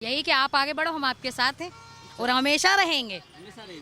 यही कि आप आगे बढ़ो, हम आपके साथ हैं और हमेशा रहेंगे,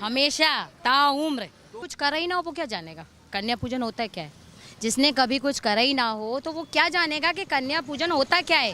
हमेशा ताउम्र। कुछ करा ही ना हो वो क्या जानेगा कन्या पूजन होता है क्या है। जिसने कभी कुछ करा ही ना हो तो वो क्या जानेगा कि कन्या पूजन होता क्या है।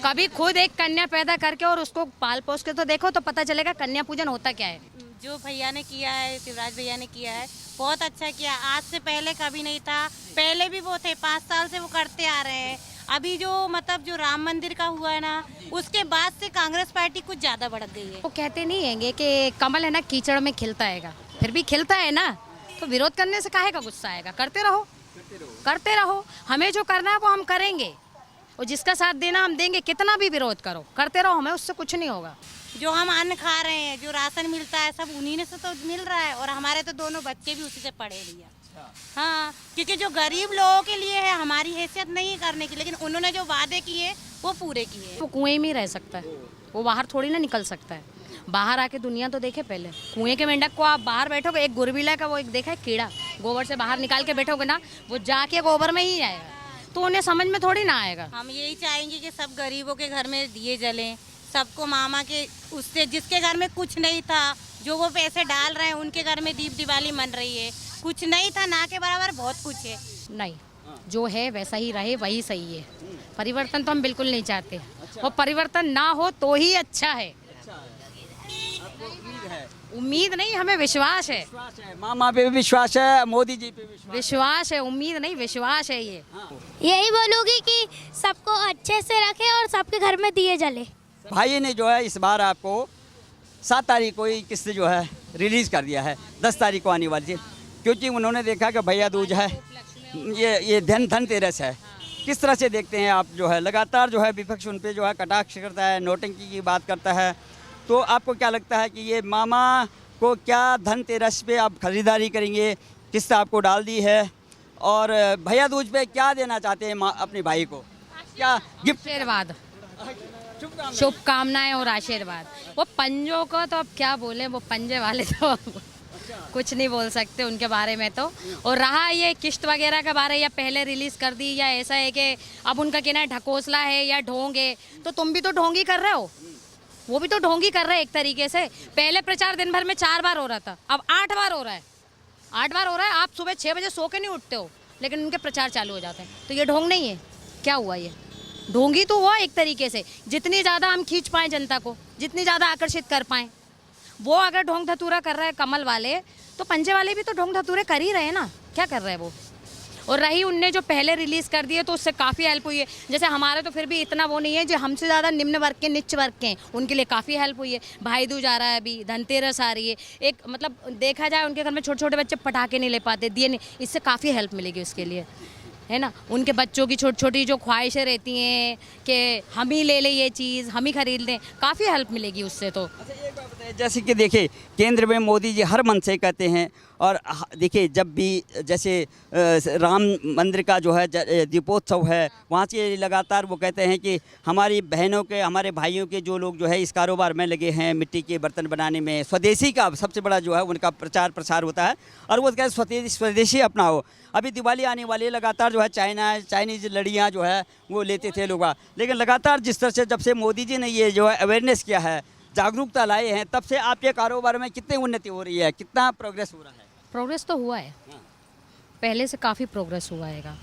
कभी खुद एक कन्या पैदा करके और उसको पाल पोस के तो देखो तो पता चलेगा कन्या पूजन होता क्या है। जो भैया ने किया है, शिवराज भैया ने किया है, बहुत अच्छा किया। आज से पहले कभी नहीं था, पहले भी वो थे, 5 साल से वो करते आ रहे हैं। अभी जो मतलब जो राम मंदिर का हुआ है ना, उसके बाद से कांग्रेस पार्टी कुछ ज्यादा बढ़ गई है। वो कहते नहीं हैंगे कि कमल है ना कीचड़ में खिलता हैगा, फिर भी खिलता है ना, तो विरोध करने से काहे का गुस्सा आएगा। करते रहो, करते रहो, हमें जो करना है वो हम करेंगे और जिसका साथ देना हम देंगे। कितना भी विरोध करो, करते रहो, हमें उससे कुछ नहीं होगा। जो हम अन्न खा रहे हैं, जो राशन मिलता है, सब उन्हीं से तो मिल रहा है और हमारे तो दोनों बच्चे भी उसी से पढ़े भैया। हाँ, क्योंकि जो गरीब लोगों के लिए है, हमारी हैसियत नहीं है करने की, लेकिन उन्होंने जो वादे किए वो पूरे किए। वो कुएं में ही रह सकता है, वो बाहर थोड़ी ना निकल सकता है। बाहर आके दुनिया तो देखे पहले। कुएं के मेंढक को आप बाहर बैठोगे, एक गुरबिला का वो एक देखा है कीड़ा, गोबर से बाहर निकाल के बैठोगे ना, वो जाके गोबर में ही आएगा, तो उन्हें समझ में थोड़ी ना आएगा। हम यही चाहेंगे कि सब गरीबों के घर में दिए जलें, सबको मामा के उससे, जिसके घर में कुछ नहीं था, जो वो पैसे डाल रहे हैं, उनके घर में दीप दिवाली मन रही है। कुछ नहीं था ना के बराबर बहुत कुछ है। नहीं, जो है वैसा ही रहे, वही सही है। परिवर्तन तो हम बिल्कुल नहीं चाहते, और परिवर्तन ना हो तो ही अच्छा है। उम्मीद नहीं, हमें विश्वास है। मामा पे भी विश्वास है, मोदी जी पे विश्वास है, उम्मीद नहीं विश्वास है। ये यही बोलूँगी कि सबको अच्छे से रखे और सबके घर में दिए जले। भाई ने जो है इस बार आपको 7 तारीख को ही किस्त जो है रिलीज़ कर दिया है, 10 तारीख को आने वाली है, क्योंकि उन्होंने देखा कि भैया दूज है, ये धनतेरस है। किस तरह से देखते हैं आप जो है लगातार जो है विपक्ष उन पे जो है कटाक्ष करता है, नोटंकी की बात करता है, तो आपको क्या लगता है कि ये मामा को क्या धनतेरस पे आप खरीदारी करेंगे, किस्त आपको डाल दी है, और भैया दूज पे क्या देना चाहते हैं अपने भाई को, क्या गिफ्ट? आशीर्वाद, शुभकामनाएं और आशीर्वाद। वो पंजों को तो अब क्या बोले, वो पंजे वाले तो कुछ नहीं बोल सकते उनके बारे में तो। और रहा ये किस्त वगैरह के बारे, या पहले रिलीज कर दी, या ऐसा है कि अब उनका कहना है ढकोसला है या ढोंग है, तो तुम भी तो ढोंग ही कर रहे हो, वो भी तो ढोंग ही कर रहे हैं एक तरीके से। पहले प्रचार दिन भर में 4 बार हो रहा था, अब 8 बार हो रहा है, 8 बार हो रहा है। आप सुबह 6 बजे सो के नहीं उठते हो, लेकिन उनके प्रचार चालू हो जाते हैं, तो ये ढोंग नहीं है। क्या हुआ, ये ढोंगी तो हुआ एक तरीके से। जितनी ज़्यादा हम खींच पाएँ जनता को, जितनी ज़्यादा आकर्षित कर पाएँ, वो अगर ढोंग धतूरा कर रहे हैं कमल वाले, तो पंजे वाले भी तो ढोंग धतूरे कर ही रहे हैं ना, क्या कर रहे हैं वो। और रही उनने जो पहले रिलीज़ कर दिए, तो उससे काफ़ी हेल्प हुई है। जैसे हमारे तो फिर भी इतना वो नहीं है, जो हमसे ज़्यादा निम्न वर्ग के, निच्च वर्ग के हैं, उनके लिए काफ़ी हेल्प हुई है। भाई दूज आ रहा है, अभी धनतेरस आ रही है, एक मतलब देखा जाए उनके घर में छोटे छोटे बच्चे पटाखे नहीं ले पाते, दिए नहीं, इससे काफ़ी हेल्प मिलेगी उसके लिए, है ना। उनके बच्चों की छोटी छोटी जो ख्वाहिशें रहती हैं कि हम ही ले लें ये चीज़, हम ही खरीद लें, काफ़ी हेल्प मिलेगी उससे तो। अच्छा, एक बात बताइए, जैसे कि देखिए केंद्र में मोदी जी हर मन से कहते हैं, और देखिए जब भी जैसे राम मंदिर का जो है दीपोत्सव है, वहाँ से लगातार वो कहते हैं कि हमारी बहनों के, हमारे भाइयों के जो लोग जो है इस कारोबार में लगे हैं, मिट्टी के बर्तन बनाने में, स्वदेशी का सबसे बड़ा जो है उनका प्रचार प्रसार होता है, और वो कहते हैं स्वदेशी अपनाओ। अभी दिवाली आने वाली है, लगातार जो है चाइनीज़ लड़ियाँ जो है वो लेते थे लोग, लेकिन लगातार जिस तरह से जब से मोदी जी ने ये जो है अवेयरनेस किया है, जागरूकता लाए हैं, तब से आपके कारोबार में कितनी उन्नति हो रही है, कितना प्रोग्रेस हो रहा है? प्रोग्रेस तो हुआ है, पहले से काफ़ी प्रोग्रेस हुआ है,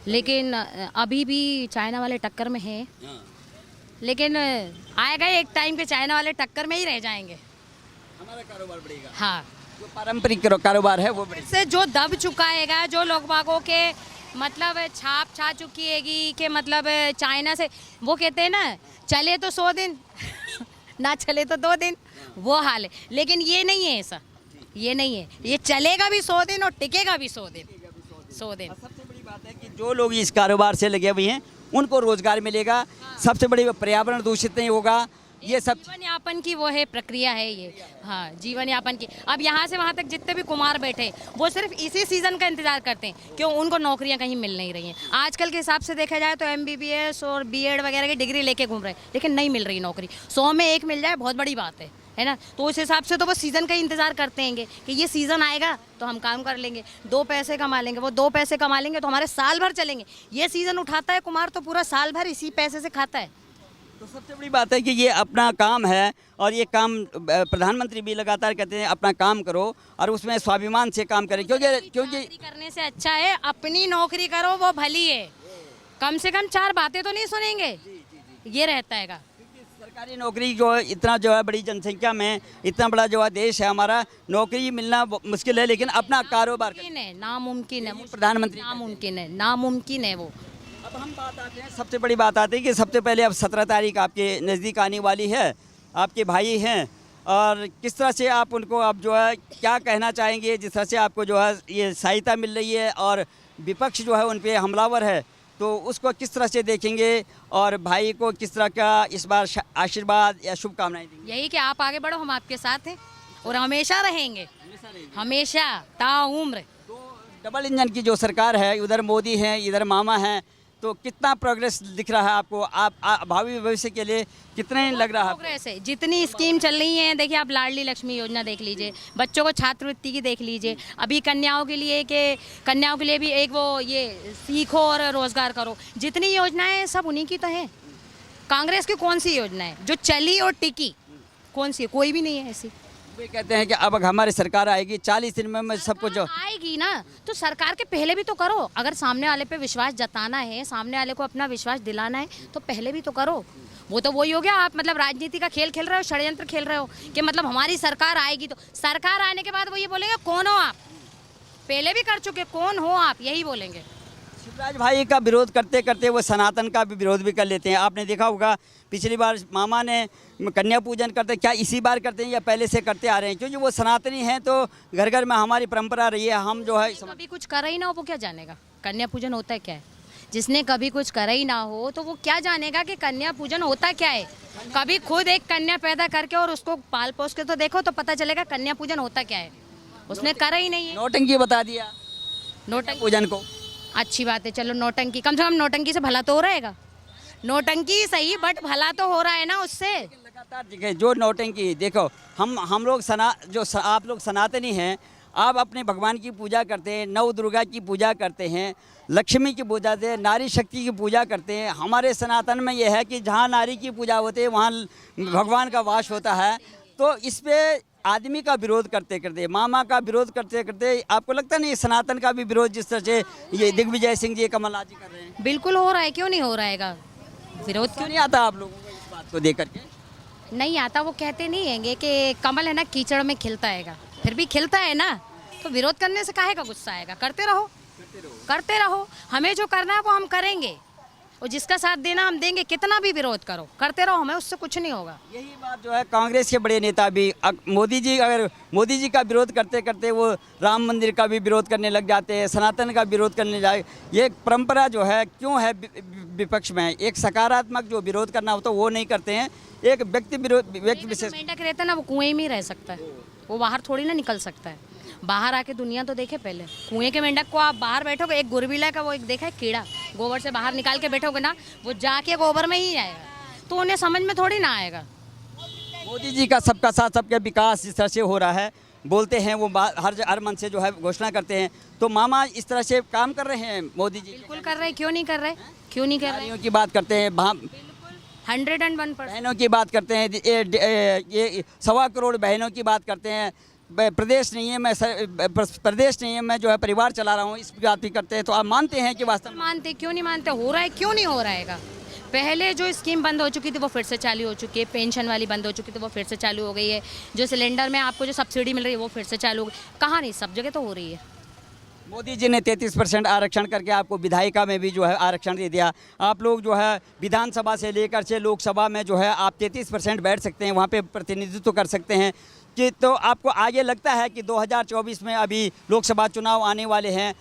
लेकिन अभी भी चाइना वाले टक्कर में है, लेकिन आएगा एक टाइम के चाइना वाले टक्कर में ही रह जाएंगे, हमारा कारोबार बढ़ेगा। हाँ, जो पारंपरिक कारोबार है वो से जो दब चुकाएगा, जो लोग बागों के मतलब छाप छा चुकी हैगी कि मतलब चाइना से, वो कहते हैं ना चले तो 100 दिन ना चले तो 2 दिन, वो हाल है। लेकिन ये नहीं है, ऐसा ये नहीं है, ये चलेगा भी 100 दिन और टिकेगा भी 100 दिन। 100 दिन। सबसे बड़ी बात है कि जो लोग इस कारोबार से लगे हुए हैं उनको रोजगार मिलेगा, सबसे बड़ी पर्यावरण दूषित नहीं होगा, ये सब जीवन यापन की वो है प्रक्रिया है ये। हाँ, जीवन यापन की। अब यहाँ से वहाँ तक जितने भी कुमार बैठे, वो सिर्फ इसी सीजन का इंतजार करते हैं, क्यों उनको नौकरियाँ कहीं मिल नहीं रही हैं। आजकल के हिसाब से देखा जाए तो MBBS और BEd वगैरह की डिग्री लेके घूम रहे हैं, लेकिन नहीं मिल रही नौकरी। 100 में 1 मिल जाए बहुत बड़ी बात है ना। तो उस हिसाब से तो वो सीज़न का इंतज़ार करते हैं कि ये सीज़न आएगा तो हम काम कर लेंगे, 2 पैसे कमा लेंगे, वो 2 पैसे कमा लेंगे तो हमारे साल भर चलेंगे। ये सीज़न उठाता है कुमार तो पूरा साल भर इसी पैसे से खाता है। तो सबसे बड़ी बात है कि ये अपना काम है और ये काम प्रधानमंत्री भी लगातार कहते हैं अपना काम करो और उसमें स्वाभिमान से काम करें, क्योंकि नौकरी करने से अच्छा है अपनी नौकरी करो, वो भली है। कम से कम 4 बातें तो नहीं सुनेंगे, ये रहता है। सरकारी नौकरी जो है इतना जो है बड़ी जनसंख्या में इतना बड़ा जो है देश है हमारा, नौकरी मिलना मुश्किल है, लेकिन अपना कारोबार नामुमकिन है, प्रधानमंत्री नामुमकिन है वो। अब हम बात आते हैं, सबसे बड़ी बात आती है कि सबसे पहले अब 17 तारीख आपके नज़दीक आने वाली है, आपके भाई हैं और किस तरह से आप उनको अब जो है क्या कहना चाहेंगे, जिस तरह से आपको जो है ये सहायता मिल रही है और विपक्ष जो है उन पे हमलावर है, तो उसको किस तरह से देखेंगे और भाई को किस तरह का इस बार आशीर्वाद या शुभकामनाएं देंगे? यही कि आप आगे बढ़ो, हम आपके साथ हैं और हमेशा रहेंगे, हमेशा ताउम्र। तो डबल इंजन की जो सरकार है, उधर मोदी हैं इधर मामा हैं, तो कितना प्रोग्रेस दिख रहा है आपको? आप भावी भविष्य के लिए कितने लग रहा है? प्रोग्रेस है, जितनी स्कीम चल रही है, देखिए आप लाडली लक्ष्मी योजना देख लीजिए, बच्चों को छात्रवृत्ति की देख लीजिए, अभी कन्याओं के लिए भी एक वो ये सीखो और रोजगार करो, जितनी योजनाएं हैं सब उन्हीं की तो है। कांग्रेस की कौन सी योजना है जो चली और टिकी? कौन सी? कोई भी नहीं है ऐसी। वे कहते हैं कि अब हमारी सरकार आएगी 40 दिन में सबको जो आएगी ना, तो सरकार के पहले भी तो करो। अगर सामने वाले पे विश्वास जताना है, सामने वाले को अपना विश्वास दिलाना है, तो पहले भी तो करो। वो तो वही हो गया, आप मतलब राजनीति का खेल खेल रहे हो, षड्यंत्र खेल रहे हो कि मतलब हमारी सरकार आएगी। तो सरकार आने के बाद वो ये बोलेंगे कौन हो आप? पहले भी कर चुके, कौन हो आप, यही बोलेंगे। शिवराज भाई का विरोध करते करते वो सनातन का भी विरोध भी कर लेते हैं। आपने देखा होगा पिछली बार मामा ने कन्या पूजन करते, क्या इसी बार करते हैं या पहले से करते आ रहे हैं? क्योंकि वो सनातनी हैं, तो घर घर में हमारी परंपरा रही है। हम जो है कभी कुछ करा ही ना हो वो क्या जानेगा कन्या पूजन होता है क्या है? जिसने कभी कुछ करा ही ना हो तो वो क्या जानेगा कि कन्या पूजन होता क्या है? कभी खुद एक कन्या पैदा करके और उसको पाल पोस के तो देखो, तो पता चलेगा कन्या पूजन होता क्या है। उसने करा ही नहीं है। नौटंकी बता दिया नौटंकी पूजन को। अच्छी बात है, चलो नौटंकी, कम से कम नौटंकी से भला तो हो रहेगा। नौटंकी सही, बट भला तो हो रहा है ना उससे। लगातार देखिए जो नौटंकी, देखो हम लोग आप लोग सनातनी हैं, आप अपने भगवान की पूजा करते हैं, नव दुर्गा की पूजा करते हैं, लक्ष्मी की पूजा करते हैं, नारी शक्ति की पूजा करते हैं। हमारे सनातन में यह है कि जहाँ नारी की पूजा होती है वहाँ भगवान का वास होता है। तो इस पे आदमी का विरोध करते करते, मामा का विरोध करते करते, आपको लगता नहीं सनातन का भी विरोध जिस तरह से ये दिग्विजय सिंह जी, कमलनाथ जी कर रहे हैं? बिल्कुल हो रहा है, क्यों नहीं हो रहेगा विरोध? क्यों नहीं आता आप लोगों को इस बात को देख करके? नहीं आता, वो कहते नहीं हैंगे कि कमल है ना कीचड़ में खिलता हैगा, फिर भी खिलता है ना, तो विरोध करने से काहे का गुस्सा आएगा? करते रहो, हमें जो करना है वो हम करेंगे और जिसका साथ देना हम देंगे। कितना भी विरोध करो, करते रहो, हमें उससे कुछ नहीं होगा। यही बात जो है कांग्रेस के बड़े नेता भी, मोदी जी का विरोध करते करते वो राम मंदिर का भी विरोध करने लग जाते हैं, सनातन का विरोध करने जाए। ये परंपरा जो है क्यों है विपक्ष में? एक सकारात्मक जो विरोध करना होता है वो नहीं करते हैं, एक व्यक्ति विशेष। मेंढक रहता है ना, वो कुएं में ही रह सकता है, वो बाहर थोड़ी ना निकल सकता है। बाहर आके दुनिया तो देखे पहले। कुएं के मेंढक को आप बाहर बैठोगे, एक गुरबिला का वो एक देखा है कीड़ा, गोबर से बाहर निकाल के बैठोगे ना, वो जाके गोबर में ही आएगा, तो उन्हें समझ में थोड़ी ना आएगा। मोदी जी का सबका साथ सबका विकास जिस तरह से हो रहा है, बोलते हैं वो हर मन से जो है घोषणा करते हैं, तो मामा इस तरह से काम कर रहे हैं मोदी जी? बिल्कुल कर रहे, क्यों नहीं कर रहे? क्यों नहीं कर रहे? नारियों की बात करते हैं, 101%। बहनों की बात करते हैं, ये 1.25 करोड़ बहनों की बात करते हैं। प्रदेश नहीं है, मैं जो है परिवार चला रहा हूँ, इस बात भी करते हैं। तो आप मानते हैं कि वास्तव में? मानते, क्यों नहीं मानते? हो रहा है, क्यों नहीं हो रहेगा? पहले जो स्कीम बंद हो चुकी थी वो फिर से चालू हो चुकी है, पेंशन वाली बंद हो चुकी थी वो फिर से चालू हो गई है, जो सिलेंडर में आपको जो सब्सिडी मिल रही है वो फिर से चालू हो गई। कहाँ नहीं, सब जगह तो हो रही है। मोदी जी ने 33% आरक्षण करके आपको विधायिका में भी जो है आरक्षण दे दिया। आप लोग जो है विधानसभा से लेकर से लोकसभा में जो है आप 33% बैठ सकते हैं, वहाँ पे प्रतिनिधित्व कर सकते हैं। कि तो आपको आगे लगता है कि 2024 में अभी लोकसभा चुनाव आने वाले हैं,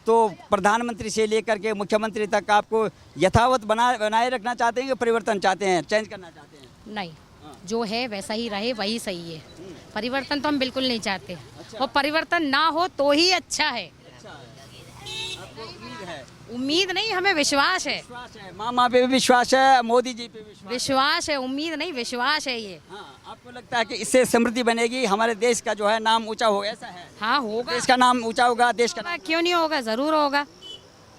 तो प्रधानमंत्री से लेकर के मुख्यमंत्री तक आपको यथावत बनाए रखना चाहते हैं कि परिवर्तन चाहते हैं, चेंज करना चाहते हैं? नहीं, जो है वैसा ही रहे, वही सही है। परिवर्तन तो हम बिल्कुल नहीं चाहते, और परिवर्तन ना हो तो ही अच्छा है। उम्मीद नहीं, हमें विश्वास है। मामा पे भी विश्वास है, मोदी जी पे विश्वास है, उम्मीद नहीं विश्वास है ये। हाँ, आपको लगता है कि इससे समृद्धि बनेगी, हमारे देश का जो है नाम ऊंचा होगा? ऐसा है? हाँ होगा, देश का नाम ऊंचा होगा, देश का क्यों नहीं होगा, जरूर होगा।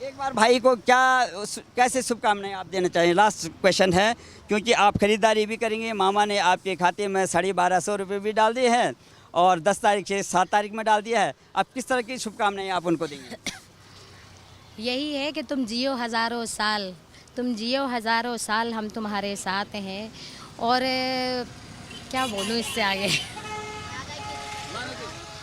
एक बार भाई को कैसे शुभकामनाएं आप देना चाहिए? लास्ट क्वेश्चन है, क्योंकि आप खरीदारी भी करेंगे। मामा ने आपके खाते में 1250 रुपये भी डाल दिए हैं और 10 तारीख से 7 तारीख में डाल दिया है। आप किस तरह की शुभकामनाएं आप उनको देंगे? यही है कि तुम जियो हज़ारों साल, तुम जियो हज़ारों साल, हम तुम्हारे साथ हैं। और क्या बोलूँ इससे आगे।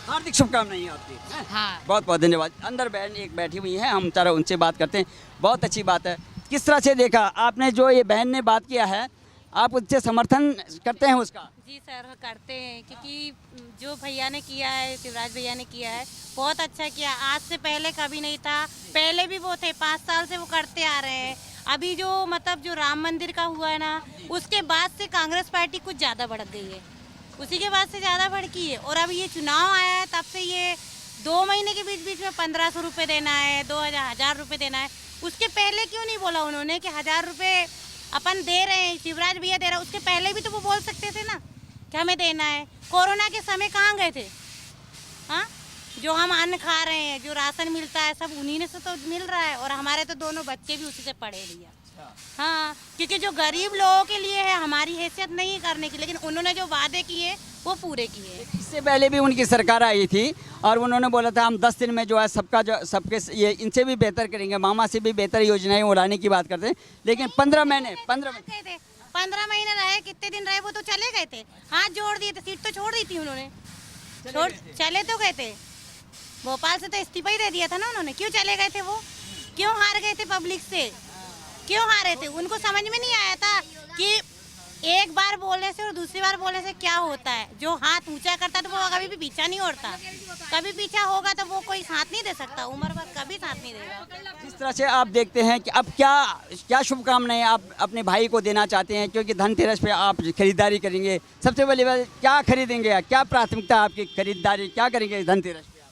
हार्दिक शुभकामनाएं आपकी। हाँ, बहुत बहुत धन्यवाद। अंदर बहन एक बैठी हुई हैं, हम जरा उनसे बात करते हैं। बहुत अच्छी बात है। किस तरह से देखा आपने जो ये बहन ने बात किया है, आप उससे समर्थन करते हैं उसका? जी सर, करते हैं, क्योंकि जो भैया ने किया है, शिवराज भैया ने किया है, बहुत अच्छा किया। आज से पहले कभी नहीं था, पहले भी वो थे, 5 साल से वो करते आ रहे हैं। अभी जो मतलब जो राम मंदिर का हुआ है ना, उसके बाद से कांग्रेस पार्टी कुछ ज़्यादा भड़क गई है, उसी के बाद से ज़्यादा भड़की है। और अब ये चुनाव आया है, तब से ये 2 महीने के बीच बीच में 1500 रुपये देना है, 2000 रुपये देना है। उसके पहले क्यों नहीं बोला उन्होंने कि 1000 रुपये अपन दे रहे हैं, शिवराज भैया दे रहा है? उसके पहले भी तो वो बोल सकते थे ना कि हमें देना है। कोरोना के समय कहाँ गए थे? हाँ, जो हम अन्न खा रहे हैं, जो राशन मिलता है, सब उन्हीं ने से तो मिल रहा है। और हमारे तो दोनों बच्चे भी उसी से पढ़े भैया। हाँ, क्योंकि जो गरीब लोगों के लिए है, हमारी हैसियत नहीं करने की, लेकिन उन्होंने जो वादे किए वो पूरे किए। इससे पहले भी उनकी सरकार आई थी और उन्होंने बोला था हम 10 दिन में जो है सबके ये इनसे भी बेहतर करेंगे, मामा से भी बेहतर योजनाएं उड़ाने की बात करते हैं। लेकिन 15 महीने 15 महीने रहे, कितने दिन रहे, वो तो चले गए थे, हाथ जोड़ दिए थे, सीट तो छोड़ दी थी उन्होंने, चले तो गए थे। भोपाल से तो इस्तीफा ही दे दिया था ना उन्होंने। क्यों चले गए थे? वो क्यों हार गए थे? पब्लिक से क्यों हारे थे? उनको समझ में नहीं आया था कि एक बार बोलने से और दूसरी बार बोलने से क्या होता है। जो हाथ ऊंचा करता तो वो कभी भी पीछा नहीं होता, कभी पीछा होगा तो वो कोई साथ नहीं दे सकता, उम्र भर कभी साथ नहीं देगा। जिस तरह से आप देखते हैं कि अब क्या शुभकामनाएं आप अपने भाई को देना चाहते हैं, क्योंकि धनतेरस पे आप खरीदारी करेंगे, सबसे पहले क्या खरीदेंगे, क्या प्राथमिकता आपकी खरीदारी क्या करेंगे धनतेरस पे आप?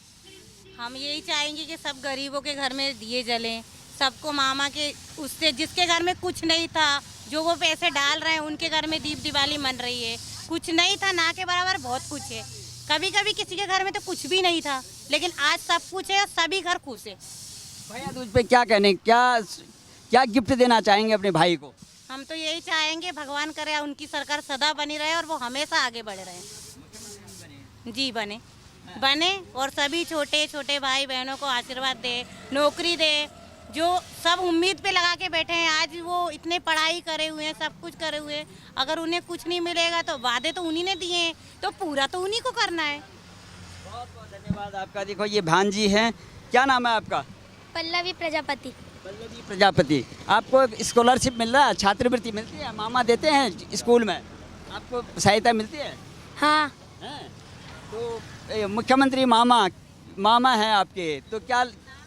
हम यही चाहेंगे कि सब गरीबों के घर में दिए जलें, सबको मामा के उससे, जिसके घर में कुछ नहीं था, जो वो पैसे डाल रहे हैं, उनके घर में दीप दिवाली मन रही है। कुछ नहीं था ना के बराबर बहुत कुछ है। कभी कभी किसी के घर में तो कुछ भी नहीं था, लेकिन आज सब कुछ है और सभी घर खुश है। भैया दूज पे क्या कहने, क्या गिफ्ट देना चाहेंगे अपने भाई को? हम तो यही चाहेंगे, भगवान करे उनकी सरकार सदा बनी रहे और वो हमेशा आगे बढ़ रहे। जी बने और सभी छोटे छोटे भाई बहनों को आशीर्वाद दे, नौकरी दे। जो सब उम्मीद पे लगा के बैठे हैं, आज वो इतने पढ़ाई करे हुए हैं, सब कुछ करे हुए हैं, अगर उन्हें कुछ नहीं मिलेगा तो वादे तो उन्हीं ने दिए हैं, तो पूरा तो उन्हीं को करना है। बहुत बहुत धन्यवाद आपका। देखो ये भांजी हैं, क्या नाम है आपका? पल्लवी प्रजापति। पल्लवी प्रजापति। आपको स्कॉलरशिप मिल रहा है, छात्रवृत्ति मिलती है, मामा देते हैं स्कूल में, आपको सहायता मिलती है? हाँ। हैं? तो मुख्यमंत्री मामा है आपके, तो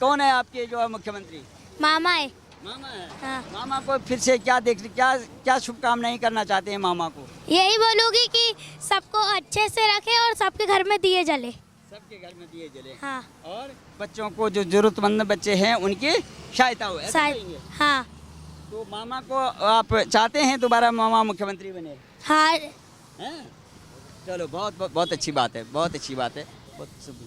कौन है आपके जो है मुख्यमंत्री? मामा है। मामा है। हाँ। मामा को फिर से क्या शुभकामनाएं करना चाहते हैं मामा को? यही बोलूँगी कि सबको अच्छे से रखे और सबके घर में दिए जले। सबके घर में दिए जले। हाँ। और बच्चों को, जो जरूरतमंद बच्चे हैं, उनकी सहायता हो, ऐसा करेंगे? हाँ। तो मामा को आप चाहते हैं दोबारा मामा मुख्यमंत्री बने? हाँ। हैं? चलो बहुत अच्छी बात है, बहुत अच्छी बात है, बहुत शुभ।